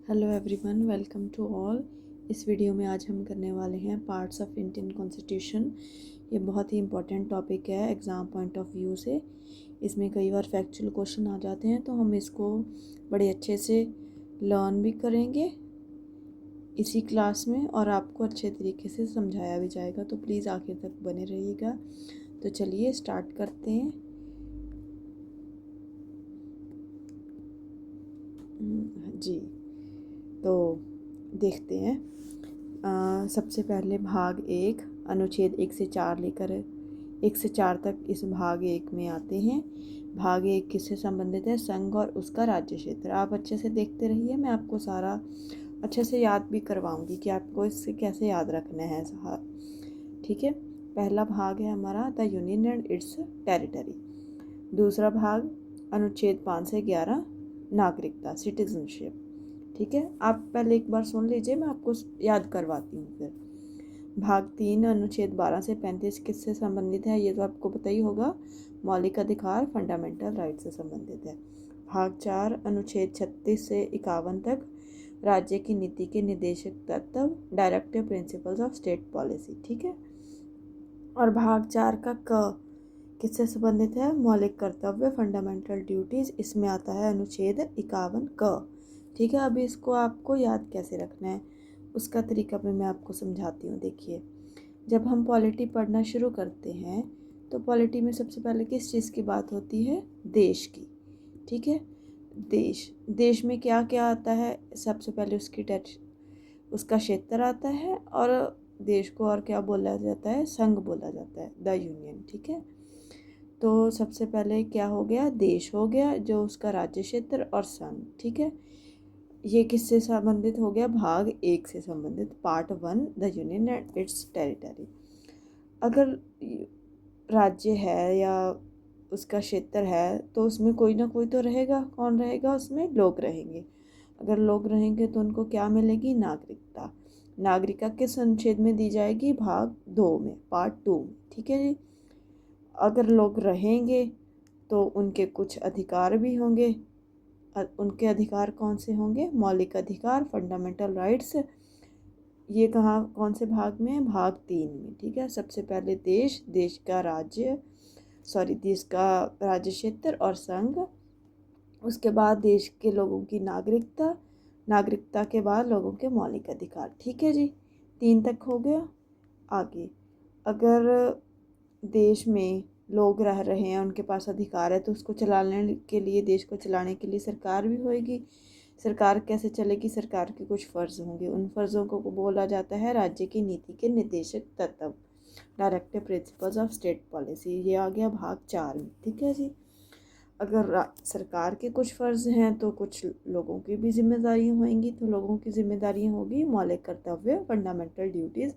Hello everyone, welcome to all. इस video में आज हम करने वाले हैं पार्ट्स ऑफ इंडियन कॉन्स्टिट्यूशन। ये बहुत ही इंपॉर्टेंट टॉपिक है एग्ज़ाम पॉइंट ऑफ व्यू से। इसमें कई बार फैक्चुअल क्वेश्चन आ जाते हैं, तो हम इसको बड़े अच्छे से लर्न भी करेंगे इसी क्लास में और आपको अच्छे तरीके से समझाया भी जाएगा। तो प्लीज़ आखिर तक बने रहिएगा। तो चलिए स्टार्ट करते हैं। जी, तो देखते हैं। सबसे पहले भाग 1 अनुच्छेद 1 से 4 लेकर 1 से 4 तक इस भाग 1 में आते हैं। भाग 1 किससे संबंधित है? संघ और उसका राज्य क्षेत्र। आप अच्छे से देखते रहिए, मैं आपको सारा अच्छे से याद भी करवाऊंगी कि आपको इससे कैसे याद रखना है। ठीक है। पहला भाग है हमारा the union and it's territory. दूसरा भाग अनुच्छेद 5 से 11 नागरिकता, सिटीजनशिप। ठीक है, आप पहले एक बार सुन लीजिए, मैं आपको याद करवाती हूँ फिर। भाग 3 अनुच्छेद 12 से 35 किससे संबंधित है? ये तो आपको पता ही होगा, मौलिक अधिकार, फंडामेंटल राइट से संबंधित है। भाग 4 अनुच्छेद 36 से 51 तक राज्य की नीति के निर्देशक तत्व, directive principles of state policy. ठीक है। और भाग 4 का क किससे संबंधित है? मौलिक कर्तव्य, फंडामेंटल ड्यूटीज़। इसमें आता है अनुच्छेद 51 क। ठीक है। अभी इसको आपको याद कैसे रखना है उसका तरीका भी मैं आपको समझाती हूँ। देखिए, जब हम पॉलिटी पढ़ना शुरू करते हैं तो पॉलिटी में सबसे पहले किस चीज़ की बात होती है? देश की। ठीक है। देश में क्या क्या आता है? सबसे पहले उसका क्षेत्र आता है, और देश को और क्या बोला जाता है? संघ बोला जाता है, द यूनियन। ठीक है। तो सबसे पहले क्या हो गया? देश हो गया, जो उसका राज्य क्षेत्र, और संघ। ठीक है। ये किससे संबंधित हो गया? भाग 1 से संबंधित, part 1 the union and it's territory. अगर राज्य है या उसका क्षेत्र है तो उसमें कोई ना कोई तो रहेगा। कौन रहेगा? उसमें लोग रहेंगे। अगर लोग रहेंगे तो उनको क्या मिलेगी? नागरिकता। नागरिकता किस अनुच्छेद में दी जाएगी? भाग 2 में, पार्ट 2 में। ठीक है जी। अगर लोग रहेंगे तो उनके कुछ अधिकार भी होंगे। उनके अधिकार कौन से होंगे? मौलिक अधिकार, फंडामेंटल राइट्स। ये कहाँ, कौन से भाग में? भाग 3 में। ठीक है। सबसे पहले देश का राज्य क्षेत्र और संघ। उसके बाद देश के लोगों की नागरिकता, नागरिकता के बाद लोगों के मौलिक अधिकार। ठीक है जी। 3 तक हो गया। आगे, अगर देश में लोग रह रहे हैं, उनके पास अधिकार है, तो उसको चलाने के लिए, देश को चलाने के लिए सरकार भी होएगी। सरकार कैसे चलेगी? सरकार के कुछ फ़र्ज़ होंगे। उन फ़र्ज़ों को बोला जाता है राज्य की नीति के निर्देशक तत्व, directive principles of state policy. ये आ गया भाग 4 में। ठीक है जी। अगर सरकार के कुछ फ़र्ज़ हैं तो कुछ लोगों की भी जिम्मेदारियाँ होंगी। तो लोगों की जिम्मेदारियाँ होगी मौलिक कर्तव्य, फंडामेंटल ड्यूटीज़।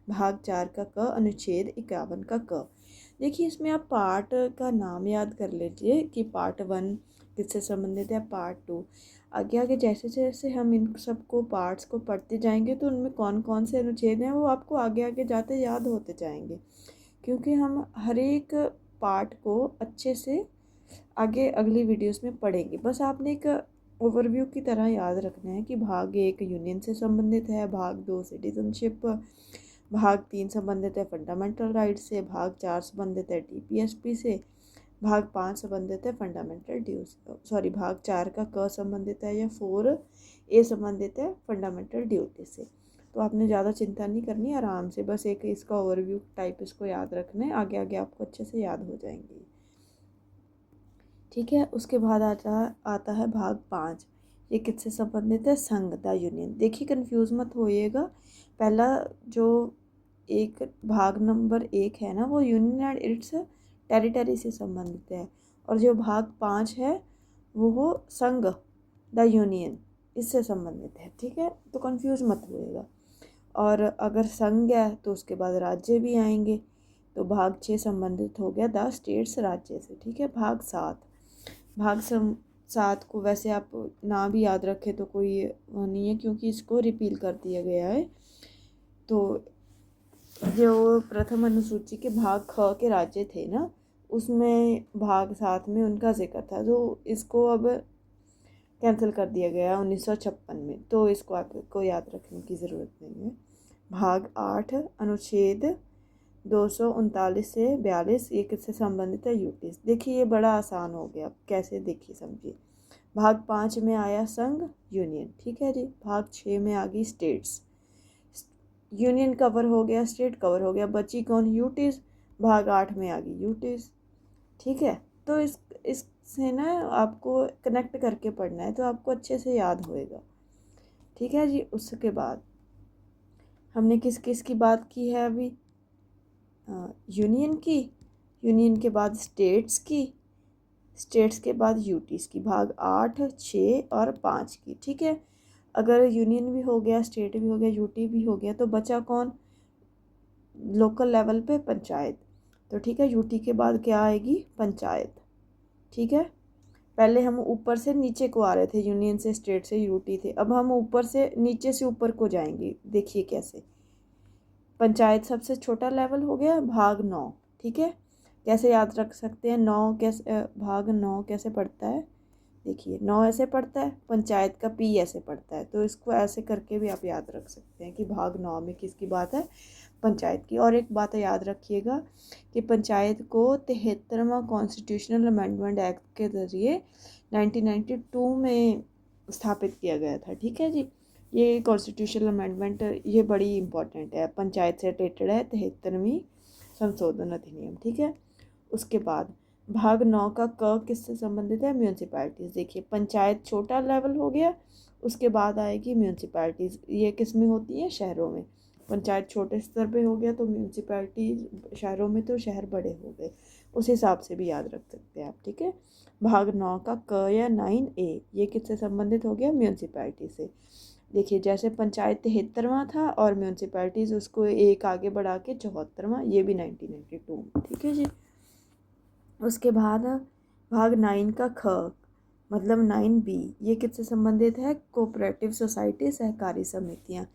भाग 4 का क, अनुच्छेद 51 का क। देखिए, इसमें आप पार्ट का नाम याद कर लीजिए कि पार्ट 1 किससे संबंधित है, पार्ट 2। आगे आगे जैसे जैसे हम इन सबको पार्ट्स को पढ़ते जाएंगे तो उनमें कौन कौन से अनुच्छेद हैं वो आपको आगे आगे जाते याद होते जाएंगे, क्योंकि हम हर एक पार्ट को अच्छे से आगे अगली वीडियोस में पढ़ेंगे। बस आपने एक ओवरव्यू की तरह याद रखना है कि भाग 1 यूनियन से संबंधित है, भाग 2 सिटीजनशिप, भाग 3 संबंधित है फंडामेंटल राइट से, भाग 4 संबंधित है टीपीएसपी से, भाग 5 संबंधित है फंडामेंटल भाग 4 का क संबंधित है या 4A संबंधित है फंडामेंटल ड्यूटी से। तो आपने ज़्यादा चिंता नहीं करनी, आराम से बस एक इसका ओवरव्यू टाइप इसको याद रखना है। आगे आगे आपको अच्छे से याद हो जाएंगे। ठीक है। उसके बाद आता है भाग 5। ये किससे संबंधित है? संघ, द यूनियन। देखिए, कंफ्यूज मत होइएगा। पहला जो एक भाग नंबर 1 है ना, वो यूनियन एंड इट्स टेरिटरी से संबंधित है, और जो भाग 5 है वो संघ, द यूनियन, इससे संबंधित है। ठीक है। तो कंफ्यूज मत होइएगा। और अगर संघ है तो उसके बाद राज्य भी आएंगे। तो भाग 6 संबंधित हो गया द स्टेट्स, राज्य से। ठीक है। भाग 7 को वैसे आप ना भी याद रखें तो कोई वो नहीं है, क्योंकि इसको रिपील कर दिया गया है। तो जो प्रथम अनुसूची के भाग ख के राज्य थे ना, उसमें भाग 7 में उनका जिक्र था। तो इसको अब कैंसिल कर दिया गया 1956 में, तो इसको आपको याद रखने की ज़रूरत नहीं है। भाग 8 अनुच्छेद 239 से 42 ये किससे संबंधित है? यूटीज। देखिए ये बड़ा आसान हो गया, कैसे देखिए समझिए। भाग 5 में आया संघ यूनियन, ठीक है जी। भाग 6 में आ गई स्टेट्स, यूनियन कवर हो गया, स्टेट कवर हो गया, बची कौन? यूटीज। भाग 8 में आ गई यूटीज, ठीक है। तो इससे ना आपको कनेक्ट करके पढ़ना है, तो आपको अच्छे से याद होएगा, ठीक है जी। उसके बाद हमने किस किस की बात की है अभी? यूनियन की, यूनियन के बाद स्टेट्स की, स्टेट्स के बाद यूटीज की, भाग 8, 6 और 5 की, ठीक है। अगर यूनियन भी हो गया, स्टेट भी हो गया, यूटी भी हो गया, तो बचा कौन? लोकल लेवल पे पंचायत। तो ठीक है, यूटी के बाद क्या आएगी? पंचायत, ठीक है। पहले हम ऊपर से नीचे को आ रहे थे, यूनियन से, स्टेट से, यूटी थे। अब हम ऊपर से नीचे से ऊपर को जाएंगे, देखिए कैसे। पंचायत सबसे छोटा लेवल हो गया, भाग 9, ठीक है। कैसे याद रख सकते हैं? 9 कैसे, भाग 9 कैसे पढ़ता है? देखिए 9 ऐसे पढ़ता है, पंचायत का पी ऐसे पढ़ता है, तो इसको ऐसे करके भी आप याद रख सकते हैं कि भाग 9 में किसकी बात है? पंचायत की। और एक बात याद रखिएगा कि पंचायत को 73वां कॉन्स्टिट्यूशनल अमेंडमेंट एक्ट के ज़रिए 1992 में स्थापित किया गया था, ठीक है जी। ये कॉन्स्टिट्यूशनल अमेंडमेंट ये बड़ी इंपॉर्टेंट है, पंचायत से रिलेटेड है, 73वीं संशोधन अधिनियम, ठीक है। उसके बाद भाग 9 का क किससे संबंधित है? म्यूनसिपैलिटीज़। देखिए पंचायत छोटा लेवल हो गया, उसके बाद आएगी म्यूनसिपैलिटीज़। ये किस में होती है? शहरों में। पंचायत छोटे स्तर पे हो गया, तो म्यूनसिपैलिटी शहरों में, तो शहर बड़े हो गए, उस हिसाब से भी याद रख सकते हैं आप, ठीक है। भाग 9 का क या 9A ये किससे संबंधित हो गया? म्यूनसिपैलिटी से। देखिए जैसे पंचायत 73वां था और म्यूनसिपैलिटीज़ उसको एक आगे बढ़ा के 74वां, ये भी 1992 में, ठीक है जी। उसके बाद भाग 9 का ख मतलब 9B ये किससे संबंधित है? कोऑपरेटिव सोसाइटी, सहकारी समितियाँ,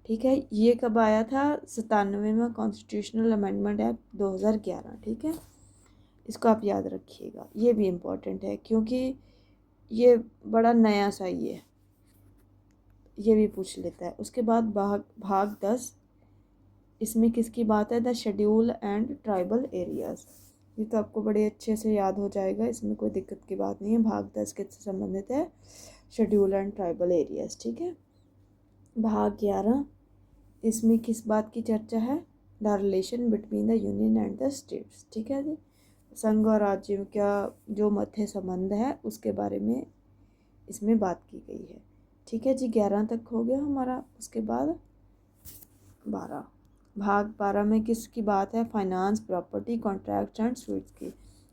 ठीक है। ये कब आया था? 97वां कॉन्स्टिट्यूशनल अमेंडमेंट एक्ट 2011, ठीक है। इसको आप याद रखिएगा, ये भी इम्पोर्टेंट है क्योंकि ये बड़ा नया सा ही है, ये भी पूछ लेता है। उसके बाद भाग 10 इसमें किसकी बात है? The schedule and tribal areas. ये तो आपको बड़े अच्छे से याद हो जाएगा, इसमें कोई दिक्कत की बात नहीं है। भाग 10 किससे संबंधित है? शेड्यूल एंड ट्राइबल एरियाज़, ठीक है। भाग 11 इसमें किस बात की चर्चा है? The relation between the union and the states, ठीक है जी। संघ और राज्यों का जो मध्य संबंध है उसके बारे में इसमें बात की गई है, ठीक है जी। 11 तक हो गया हमारा। उसके बाद 12 भाग 12 में किसकी बात है? Finance, property, contract and sweets की,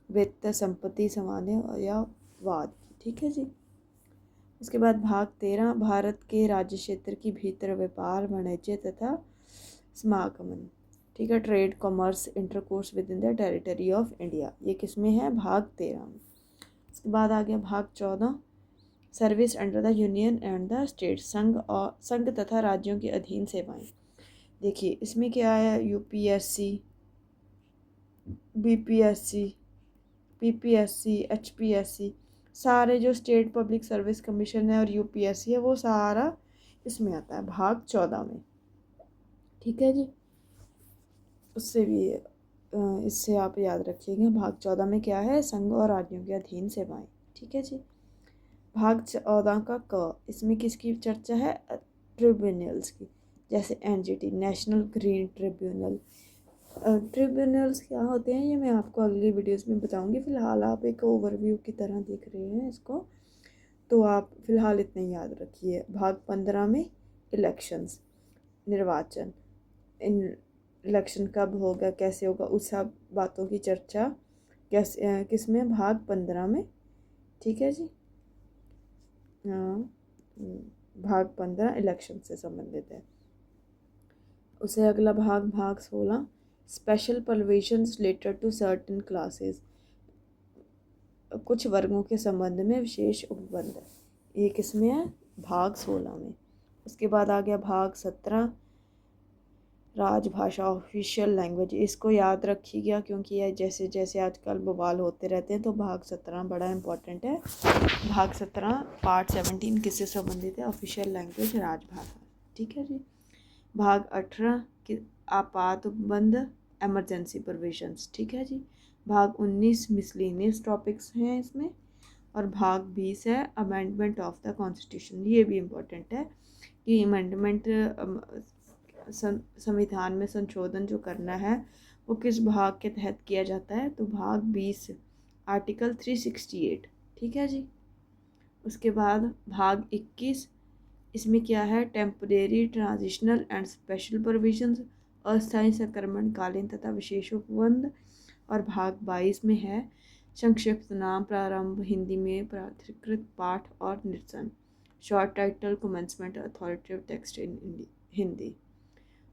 वित्त, संपत्ति, सामान्य या वाद की, ठीक है जी। उसके बाद भाग 13 भारत के राज्य क्षेत्र के भीतर व्यापार, वाणिज्य तथा समागमन, ठीक है। Trade, commerce, intercourse with in the territory of India, ये किस में है? भाग 13 में। उसके बाद आ गया भाग 14 service under the union and the state, संघ तथा राज्यों के अधीन सेवाएं। देखिए इसमें क्या है? यूपीएससी, बीपीएससी, पीपीएससी, एचपीएससी, सारे जो स्टेट पब्लिक सर्विस कमीशन है और यूपीएससी है वो सारा इसमें आता है भाग 14 में, ठीक है जी। उससे भी इससे आप याद रखिएगा भाग 14 में क्या है? संघ और राज्यों के अधीन सेवाएं, ठीक है जी। भाग 14 का क इसमें किसकी चर्चा है? ट्रिब्यूनल्स की, जैसे NGT, national green tribunal. Tribunals क्या होते हैं ये मैं आपको अगली वीडियोस में बताऊंगी, फ़िलहाल आप एक ओवरव्यू की तरह देख रहे हैं इसको, तो आप फ़िलहाल इतना ही याद रखिए। भाग 15 में इलेक्शंस, निर्वाचन, इलेक्शन कब होगा, कैसे होगा, उस सब बातों की चर्चा कैसे किस में? भाग 15 में, ठीक है जी। हाँ, भाग 15 इलेक्शन से संबंधित है। उसे अगला भाग 16 special provisions related to certain classes, कुछ वर्गों के संबंध में विशेष उपबंध, ये किस में है? भाग 16 में। उसके बाद आ गया भाग 17 राजभाषा ऑफिशियल लैंग्वेज, इसको याद रखिएगा क्योंकि ये जैसे जैसे आजकल बवाल होते रहते हैं। तो भाग 17 बड़ा इंपॉर्टेंट है। भाग 17 पार्ट 17 किससे संबंधित है? ऑफिशियल लैंग्वेज, राजभाषा। ठीक है जी। भाग 18 आपातबंद, एमरजेंसी प्रोविजंस। ठीक है जी। भाग 19 मिसलेनियस टॉपिक्स हैं इसमें। और भाग 20 है अमेंडमेंट ऑफ द कॉन्स्टिट्यूशन। ये भी इम्पोर्टेंट है कि अमेंडमेंट संविधान में संशोधन जो करना है वो किस भाग के तहत किया जाता है। तो भाग 20 आर्टिकल 368। ठीक है जी। उसके बाद भाग 21, इसमें क्या है? Temporary, transitional and special provisions, अस्थायी संक्रमण कालीन तथा विशेष उपबंध। और भाग 22 में है संक्षिप्त नाम, प्रारंभ, हिंदी में प्राधिकृत पाठ और निरसन, short title, commencement, authoritative text in Hindi.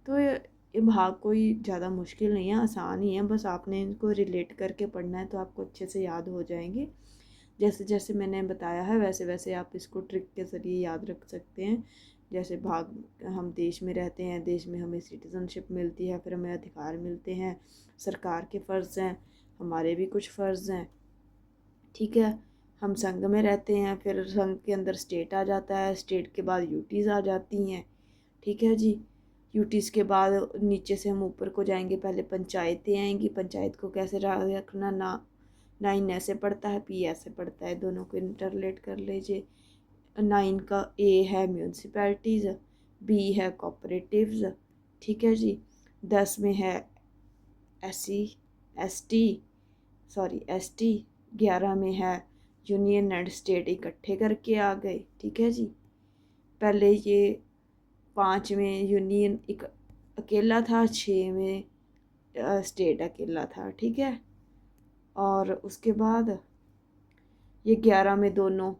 तो ये भाग कोई ज़्यादा मुश्किल नहीं है, आसान ही है। बस आपने इनको रिलेट करके पढ़ना है तो आपको अच्छे से याद हो जाएंगे। जैसे जैसे मैंने बताया है वैसे वैसे आप इसको ट्रिक के ज़रिए याद रख सकते हैं। जैसे भाग, हम देश में रहते हैं, देश में हमें सिटीज़नशिप मिलती है, फिर हमें अधिकार मिलते हैं, सरकार के फ़र्ज़ हैं, हमारे भी कुछ फ़र्ज़ हैं। ठीक है। हम संघ में रहते हैं, फिर संघ के अंदर स्टेट आ जाता है, स्टेट के बाद यूटीज़ आ जाती हैं। ठीक है जी। यूटीज़ के बाद नीचे से हम ऊपर को जाएंगे, पहले पंचायतें आएंगी। पंचायत को कैसे रखना, ना 9 ऐसे पढ़ता है, P ऐसे पढ़ता है, दोनों को इंटरलेट कर लीजिए। 9 का A है म्यूनसिपैलिटीज़, B है कोऑपरेटिव्स। ठीक है जी। 10 में है SC ST, सॉरी ST। 11 में है यूनियन एंड स्टेट इकट्ठे करके आ गए। ठीक है जी। पहले ये 5 में यूनियन एक अकेला था, 6 में स्टेट अकेला था। ठीक है। और उसके बाद ये 11 में दोनों,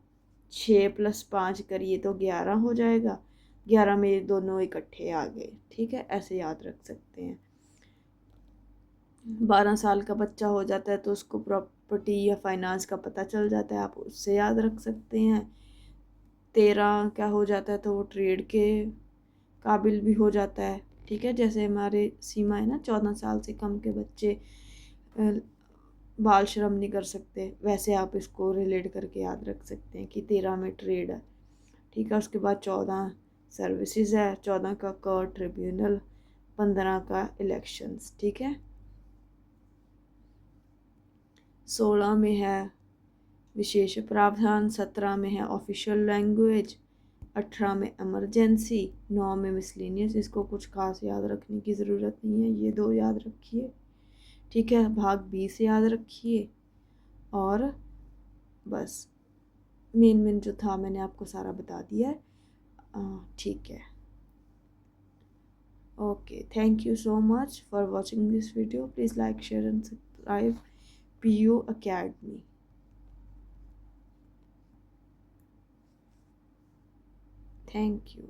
6 + 5 करिए तो 11 हो जाएगा। 11 में ये दोनों इकट्ठे आ गए। ठीक है, ऐसे याद रख सकते हैं। 12 साल का बच्चा हो जाता है तो उसको प्रॉपर्टी या फाइनेंस का पता चल जाता है, आप उससे याद रख सकते हैं। 13 क्या हो जाता है तो वो ट्रेड के काबिल भी हो जाता है। ठीक है। जैसे हमारे सीमा है ना, 14 साल से कम के बच्चे बाल श्रम नहीं कर सकते, वैसे आप इसको रिलेट करके याद रख सकते हैं कि 13 में ट्रेड है। ठीक है। उसके बाद 14 सर्विसेज है, 14 का कोर्ट ट्रिब्यूनल, 15 का इलेक्शंस। ठीक है। 16 में है विशेष प्रावधान, 17 में है ऑफिशियल लैंग्वेज, 18 में इमरजेंसी, 9 में मिसलेनियस। इसको कुछ खास याद रखने की ज़रूरत नहीं है, ये 2 याद रखिए। ठीक है। भाग 20 याद रखिए। और बस मेन जो था मैंने आपको सारा बता दिया है। ठीक है। Okay, thank you so much for watching this video. Please like, share and subscribe PU Academy. Thank you.